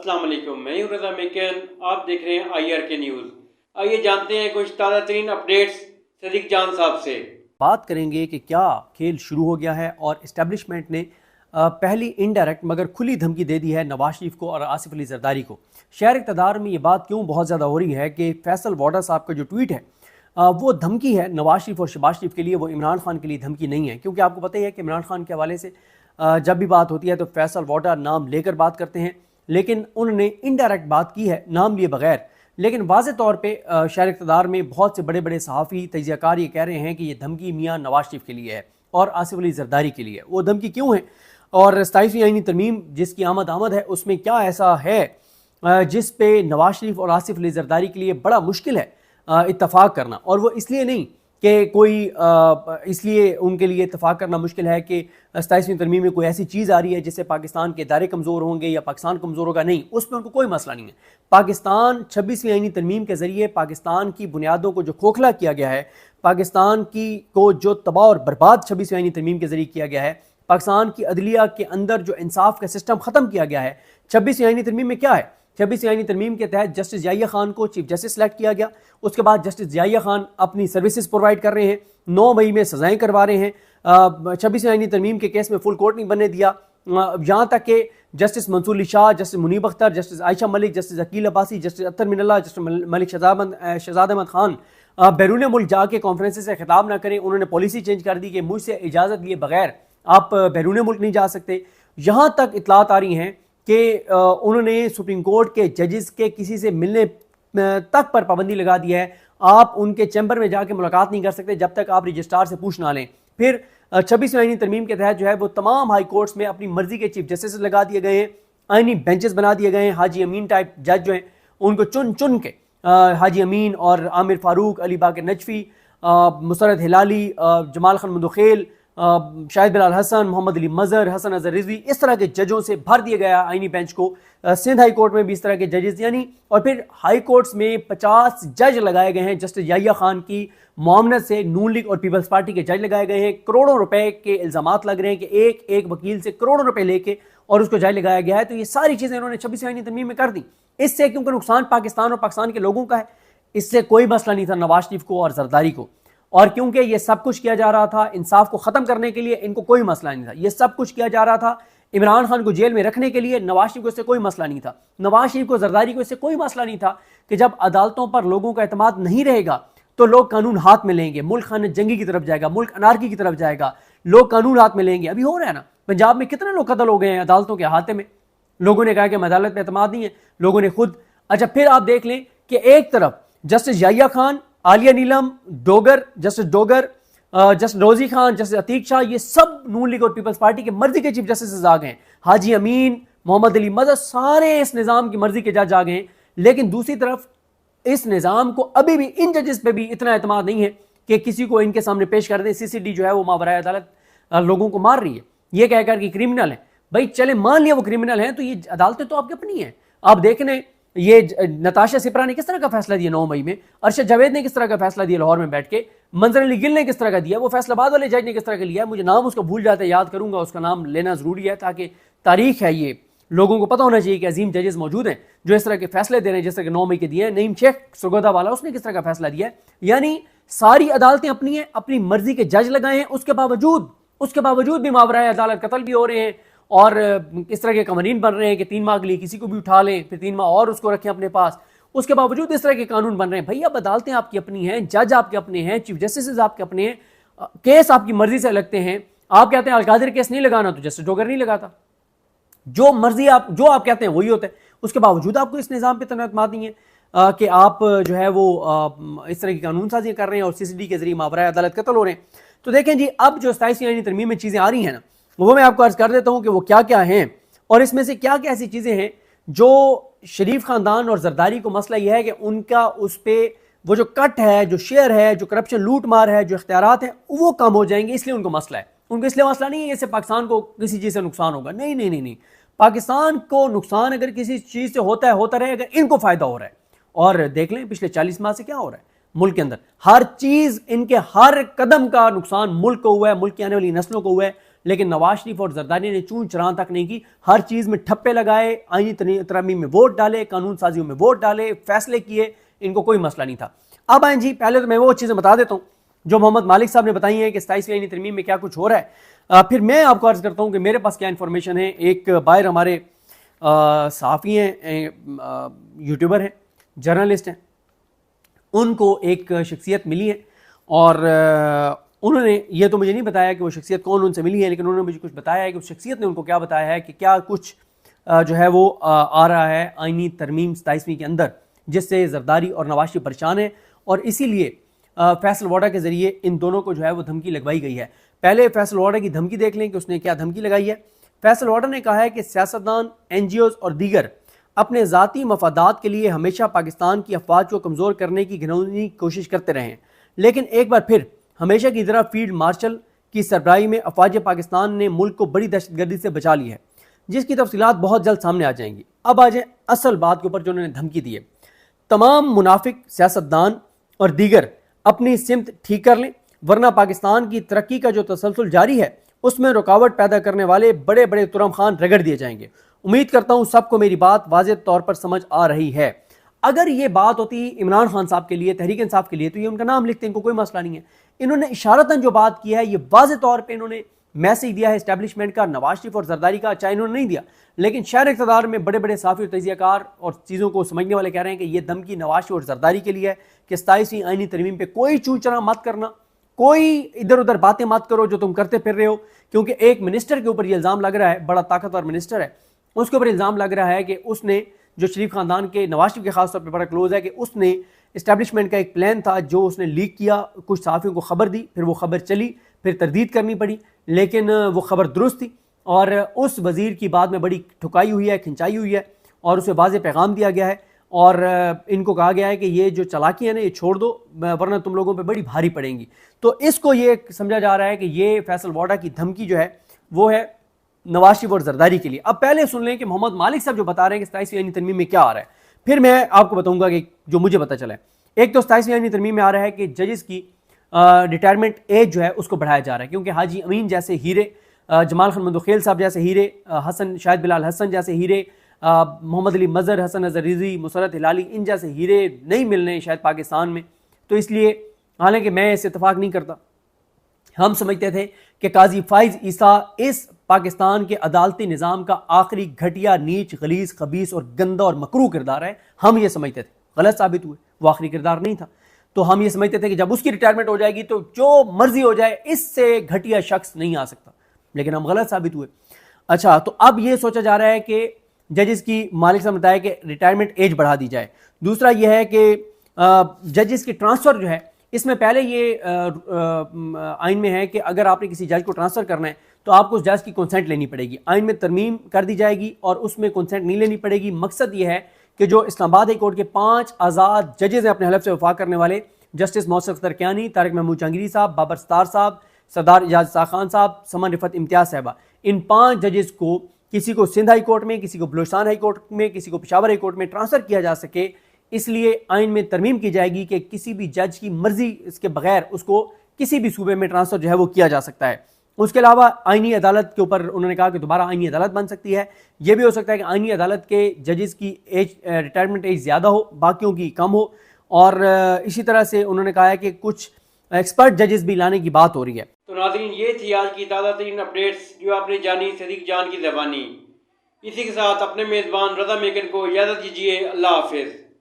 अस्सलाम वालेकुम, मैं हूं रज़ा मेकन। आप देख रहे हैं IRK न्यूज़। आइए जानते हैं कुछ ताज़ा तरीन अपडेट्स सदीक जान साहब से। बात करेंगे कि क्या खेल शुरू हो गया है और इस्टेब्लिशमेंट ने पहली इनडायरेक्ट मगर खुली धमकी दे दी है नवाज शरीफ को और आसिफ अली जरदारी को। शहर इक़्तिदार में ये बात क्यों बहुत ज़्यादा हो रही है कि फैसल वाडा साहब का जो ट्वीट है वो धमकी है नवाज शरीफ और शहबाज शरीफ के लिए, वो इमरान खान के लिए धमकी नहीं है। क्योंकि आपको पता ही है कि इमरान खान के हवाले से जब भी बात होती है तो फैसल वाडा नाम लेकर बात करते हैं, लेकिन उन्होंने इनडायरेक्ट बात की है नाम लिए बगैर। लेकिन वाज़े तौर पे शहर इक़्तिदार में बहुत से बड़े बड़े सहाफ़ी तजियाकार ये कह रहे हैं कि ये धमकी मियाँ नवाज शरीफ के लिए है और आसिफ अली जरदारी के लिए। वो धमकी क्यों है और 27वीं आईनी तरमीम जिसकी आमद है उसमें क्या ऐसा है जिस पे नवाज शरीफ और आसिफ अली जरदारी के लिए बड़ा मुश्किल है इत्तफाक करना। और वो इसलिए नहीं कि कोई इसलिए उनके लिए इत्तफाक करना मुश्किल है कि 27वीं तरमीम में कोई ऐसी चीज़ आ रही है जिससे पाकिस्तान के इदारे कमज़ोर होंगे या पाकिस्तान कमज़ोर होगा, नहीं, उस पर उनको कोई मसला नहीं है। पाकिस्तान 26वीं आईनी तरमीम के ज़रिए पाकिस्तान की बुनियादों को जो खोखला किया गया है, पाकिस्तान की को जो तबाह और बर्बाद 26वीं आईनी तरमीम के ज़रिए किया गया है, पाकिस्तान की अदलिया के अंदर जो इंसाफ का सिस्टम ख़त्म किया गया है, 26वीं आईनी तरमीम में क्या है? 26वीं आईनी तरमीम के तहत जस्टिस याहिया खान को चीफ जस्टिस सेलेक्ट किया गया। उसके बाद जस्टिस याहिया खान अपनी सर्विसेज प्रोवाइड कर रहे हैं, 9 मई में सजाएं करवा रहे हैं। 26वीं आईनी तरमीम के केस में फुल कोर्ट नहीं बनने दिया। यहाँ तक कि justice Mansoor Ali Shah, justice Munib Akhtar, justice Ayesha Malik, justice Aqeel Abbasi, justice Athar Minallah, justice Malik Shahzad Ahmad Khan बैरून मुल्क जाके कॉन्फ्रेंस से खिताब ना करें। उन्होंने पॉलिसी चेंज कर दी कि मुझसे इजाज़त लिए बगैर आप बैरून मुल्क नहीं जा सकते। यहाँ तक इतलात आ रही हैं कि उन्होंने सुप्रीम कोर्ट के जजेस के किसी से मिलने तक पर पाबंदी लगा दी है। आप उनके चैम्बर में जाके मुलाकात नहीं कर सकते जब तक आप रजिस्ट्रार से पूछ ना लें। फिर 26वीं आईनी तरमीम के तहत जो है वो तमाम हाई कोर्ट्स में अपनी मर्जी के चीफ जस्टिस लगा दिए गए हैं, आईनी बेंचेस बना दिए गए हैं। हाजी अमीन टाइप जज जो हैं उनको चुन चुन के हाजी अमीन और आमिर फारूक, अली बाकर नजफी, मुसरत हिलाली, जमाल खान मुदखेल, शाहिद बिलाल हसन, मोहम्मद अली मजहर, हसन अजहर रिजवी, इस तरह के जजों से भर दिया गया आईनी बेंच को। सिंध हाई कोर्ट में भी इस तरह के जजेस यानी, और फिर हाई कोर्ट्स में 50 जज लगाए गए हैं। जस्टिस याहिया खान की मामनत से नून लीग और पीपल्स पार्टी के जज लगाए गए हैं। करोड़ों रुपए के इल्जामात लग रहे हैं कि एक एक वकील से करोड़ों रुपए लेके और उसको जज लगाया गया है। तो ये सारी चीजें इन्होंने 26वीं आईनी तरमीम में कर दी। इससे क्योंकि नुकसान पाकिस्तान और पाकिस्तान के लोगों का है, इससे कोई मसला नहीं था नवाज शरीफ को और जरदारी को। और क्योंकि ये सब कुछ किया जा रहा था इंसाफ को खत्म करने के लिए, इनको कोई मसला नहीं था। ये सब कुछ किया जा रहा था इमरान खान को जेल में रखने के लिए, नवाज शरीफ को इससे कोई मसला नहीं था। नवाज शरीफ को, जरदारी को इससे कोई मसला नहीं था कि जब अदालतों पर लोगों का एतमाद नहीं रहेगा तो लोग कानून हाथ में लेंगे, मुल्क खान जंगी की तरफ जाएगा, मुल्क अनारकी की तरफ जाएगा, लोग कानून हाथ में लेंगे। अभी हो रहा है ना, पंजाब में कितने लोग कत्ल हो गए हैं अदालतों के हाथे में। लोगों ने कहा कि अदालत पे एतमाद नहीं है, लोगों ने खुद। अच्छा, फिर आप देख लें कि एक तरफ जस्टिस याहिया खान, आलिया नीलम, डोगर, जस्टिस डोगर, जस्टिस रोजी खान, जस्टिस अतीक शाह, ये सब नून लीग और पीपल्स पार्टी के मर्जी के चीफ जस्टिस आ गए हैं। हाजी अमीन, मोहम्मद अली मजहर, सारे इस निज़ाम की मर्जी के जज आ गए हैं। लेकिन दूसरी तरफ इस निज़ाम को अभी भी इन जजेस पे भी इतना एतमाद नहीं है कि किसी को इनके सामने पेश कर दें। CCD जो है वो मावराए अदालत लोगों को मार रही है ये कहकर कि क्रिमिनल है। भाई चले मान लिया वो क्रिमिनल है, तो ये अदालतें तो आपकी अपनी है। आप देखने ये नताशा सिपरा ने किस तरह का फैसला दिया 9 मई में, अरशद जावेद ने किस तरह का फैसला दिया लाहौर में बैठ के, मंजर अली गिल ने किस तरह का दिया, वो फैसलाबाद वाले जज ने किस तरह का लिया। मुझे नाम उसका भूल जाता है, याद करूंगा, उसका नाम लेना जरूरी है ताकि तारीख है, ये लोगों को पता होना चाहिए कि अजीम जजेस मौजूद हैं जो इस तरह के फैसले दे रहे हैं, जिस तरह के 9 मई के दिए हैं। नईम शेख सुगोदा वाला, उसने किस तरह का फैसला दिया है। यानी सारी अदालतें अपनी हैं, अपनी मर्जी के जज लगाए हैं, उसके बावजूद भी मावराए अदालत कत्ल भी हो रहे हैं और इस तरह के कवानीन बन रहे हैं कि 3 माह के लिए किसी को भी उठा लें, फिर 3 माह और उसको रखें अपने पास। उसके बावजूद इस तरह के कानून बन रहे हैं। भैया अदालतें आपकी अपनी हैं, जज आपके अपने हैं, चीफ जस्टिस आपके अपने हैं, केस आपकी मर्जी से लगते हैं। आप कहते हैं अलकादिर केस नहीं लगाना तो जस्टिस डोगर नहीं लगाता। जो मर्जी आप कहते हैं वही होता है। उसके बावजूद आपको इस निज़ाम पर इतना एतमाद नहीं है कि आप जो है वो इस तरह की कानून साजियाँ कर रहे हैं और CCD के जरिए मावराए अदालत कत्ल हो रहे हैं। तो देखें जी, अब जो 27वीं आईनी तरमीम में चीज़ें आ रही हैं ना, वो मैं आपको अर्ज कर देता हूं कि वो क्या क्या हैं और इसमें से क्या क्या ऐसी चीजें हैं जो शरीफ खानदान और जरदारी को मसला यह है कि उनका उस पर वो जो कट है, जो शेयर है, जो करप्शन लूट मार है, जो इख्तियारात हैं, वो कम हो जाएंगे, इसलिए उनको मसला है। उनको इसलिए मसला नहीं है इससे पाकिस्तान को किसी चीज़ से नुकसान होगा, नहीं नहीं नहीं नहीं। पाकिस्तान को नुकसान अगर किसी चीज़ से होता है, होता रहे, अगर इनको फ़ायदा हो रहा है। और देख लें पिछले 40 माह से क्या हो रहा है मुल्क के अंदर, हर चीज़, इनके हर कदम का नुकसान मुल्क को हुआ है, मुल्क की आने वाली नस्लों को हुआ है। लेकिन नवाज शरीफ और जरदारी ने चूं चरां तक नहीं की। हर चीज़ में ठप्पे लगाए, आईनी तरमीम में वोट डाले, कानून साजियों में वोट डाले, फैसले किए, इनको कोई मसला नहीं था। अब आए जी, पहले तो मैं वो चीज़ें बता देता हूँ जो मोहम्मद मालिक साहब ने बताई हैं कि 27वीं आईनी तरमीम में क्या कुछ हो रहा है। फिर मैं आपको अर्ज़ करता हूँ कि मेरे पास क्या इन्फॉर्मेशन है। एक बाहर हमारे सहाफ़ी हैं, यूट्यूबर हैं, जर्नलिस्ट हैं, उनको एक शख्सियत मिली है और उन्होंने ये तो मुझे नहीं बताया कि वो शख्सियत कौन उनसे मिली है, लेकिन उन्होंने मुझे कुछ बताया है कि उस शख्सियत ने उनको क्या बताया है कि क्या कुछ जो है वो आ रहा है आईनी तरमीम 27वीं के अंदर, जिससे जरदारी और नवाज शरीफ परेशान है और इसीलिए फैसल वाडा के ज़रिए इन दोनों को जो है वो धमकी लगवाई गई है। पहले फैसल वाडा की धमकी देख लें कि उसने क्या धमकी लगाई है। फैसल वाडा ने कहा है कि सियासतदान, NGOs और दीगर अपने ज़ाती मफादात के लिए हमेशा पाकिस्तान की अफवाज को कमज़ोर करने की घिनौनी कोशिश करते रहे हैं, लेकिन एक बार फिर हमेशा की तरह फील्ड मार्शल की सरबराही में अफवाज पाकिस्तान ने मुल्क को बड़ी दहशतगर्दी से बचा लिया है, जिसकी तफसीलात बहुत जल्द सामने आ जाएंगी। अब आ जाए असल बात के ऊपर जो उन्होंने धमकी दी है। तमाम मुनाफिक सियासतदान और दीगर अपनी सिमत ठीक कर लें, वरना पाकिस्तान की तरक्की का जो तसलसल जारी है उसमें रुकावट पैदा करने वाले बड़े बड़े तुरम खान रगड़ दिए जाएंगे। उम्मीद करता हूं सबको मेरी बात वाज़ेह तौर पर समझ आ रही है। अगर ये बात होती इमरान खान साहब के लिए, तहरीक इंसाफ के लिए, तो ये उनका नाम लिखते, इनको कोई मसला नहीं है। इन्होंने इशारतन जो बात की है, ये वाज़ेह तौर पर इन्होंने मैसेज दिया है इस्टेब्लिशमेंट का, नवाज शरीफ और जरदारी का, चाहे इन्होंने नहीं दिया, लेकिन शहर इक़्तिदार में बड़े बड़े साफ़ी और तजियाकार और चीज़ों को समझने वाले कह रहे हैं कि ये धमकी नवाज शरीफ और जरदारी के लिए है कि 27वीं आईनी तरमीम पे कोई चूचना मत करना, कोई इधर उधर बातें मत करो जो तुम करते फिर रहे हो। क्योंकि एक मिनिस्टर के ऊपर ये इल्ज़ाम लग रहा है, बड़ा ताकतवर मिनिस्टर है, उसके ऊपर इल्ज़ाम लग रहा है कि उसने, जो शरीफ खानदान के, नवाज शरीफ के खासतौर पर बड़ा क्लोज है, कि उसने इस्टेब्लिशमेंट का एक प्लान था जो उसने लीक किया, कुछ सहाफ़ियों को खबर दी, फिर वो खबर चली, फिर तरदीद करनी पड़ी, लेकिन वो खबर दुरुस्त थी और उस वज़ीर की बाद में बड़ी ठुकाई हुई है, खिंचाई हुई है और उसे वाज़ेह पैगाम दिया गया है और इनको कहा गया है कि ये जो चालाकी है ना, ये छोड़ दो, वरना तुम लोगों पे बड़ी भारी पड़ेंगी। तो इसको ये समझा जा रहा है कि ये फैसल वाडा की धमकी जो है वो है नवाज शरीफ और जरदारी के लिए। अब पहले सुन लें कि मोहम्मद मालिक साहब जो बता रहे हैं कि 27वीं आईनी तरमीम में क्या आ रहा है, फिर मैं आपको बताऊंगा कि जो मुझे पता चला है। एक तो 27वीं आईनी तरमीम में आ रहा है कि जजेस की रिटायरमेंट एज जो है उसको बढ़ाया जा रहा है, क्योंकि हाजी अमीन जैसे हीरे, जमाल खान मंदोखेल साहब जैसे हीरे, हसन शाहिद बिलाल हसन जैसे हीरे, मोहम्मद अली मज़हर, हसन अज़हर रिज़वी, मुसरत हिलाली, इन जैसे हीरे नहीं मिलने शायद पाकिस्तान में। तो इसलिए, हालांकि मैं इस इत्तेफाक नहीं करता, हम समझते थे कि काजी फाइज ईसा इस पाकिस्तान के अदालती निज़ाम का आखिरी घटिया, नीच, गलीज़, खबीस और गंदा और मकरूह किरदार है। हम ये समझते थे, गलत साबित हुए, वो आखिरी किरदार नहीं था। तो हम ये समझते थे कि जब उसकी रिटायरमेंट हो जाएगी तो जो मर्जी हो जाए, इससे घटिया शख्स नहीं आ सकता, लेकिन हम गलत साबित हुए। अच्छा, तो अब ये सोचा जा रहा है कि जजेस की, मालिक साहब ने बताया कि रिटायरमेंट एज बढ़ा दी जाए। दूसरा यह है कि जजेस की ट्रांसफ़र जो है, इसमें पहले ये आइन में है कि अगर आपने किसी जज को ट्रांसफ़र करना है तो आपको उस जज की कंसेंट लेनी पड़ेगी। आइन में तरमीम कर दी जाएगी और उसमें कंसेंट नहीं लेनी पड़ेगी। मकसद ये है कि जो इस्लामाबाद हाई कोर्ट के 5 आज़ाद जजेस हैं अपने हलफ से वफा करने वाले, जस्टिस मोहसिन अख्तर कियानी, तारिक महमूद जहांगीरी साहब, बाबर सत्तार साहब, सरदार एजाज शाह खान साहब, समन रिफत इम्तियाज़ साहबा, इन 5 जजेस को किसी को सिंध हाई कोर्ट में, किसी को बलूचिस्तान हाई कोर्ट में, किसी को पेशावर हाई कोर्ट में ट्रांसफ़र किया जा सके, इसलिए आइन में तरमीम की जाएगी कि किसी भी जज की मर्जी इसके बगैर उसको किसी भी सूबे में ट्रांसफ़र जो है वो किया जा सकता है। उसके अलावा आइनी अदालत के ऊपर उन्होंने कहा कि दोबारा आइनी अदालत बन सकती है। यह भी हो सकता है कि आइनी अदालत के जजेस की एज, रिटायरमेंट एज ज़्यादा हो, बाकियों की कम हो। और इसी तरह से उन्होंने कहा है कि कुछ एक्सपर्ट जजेस भी लाने की बात हो रही है। तो नाज़रीन, ये थी आज की ताज़ा तरीन अपडेट्स जो आपने जानी सदीक जान की ज़बानी। इसी के साथ अपने मेज़बान रज़ा मेकन को इजाज़त दीजिए। अल्लाह हाफिज़।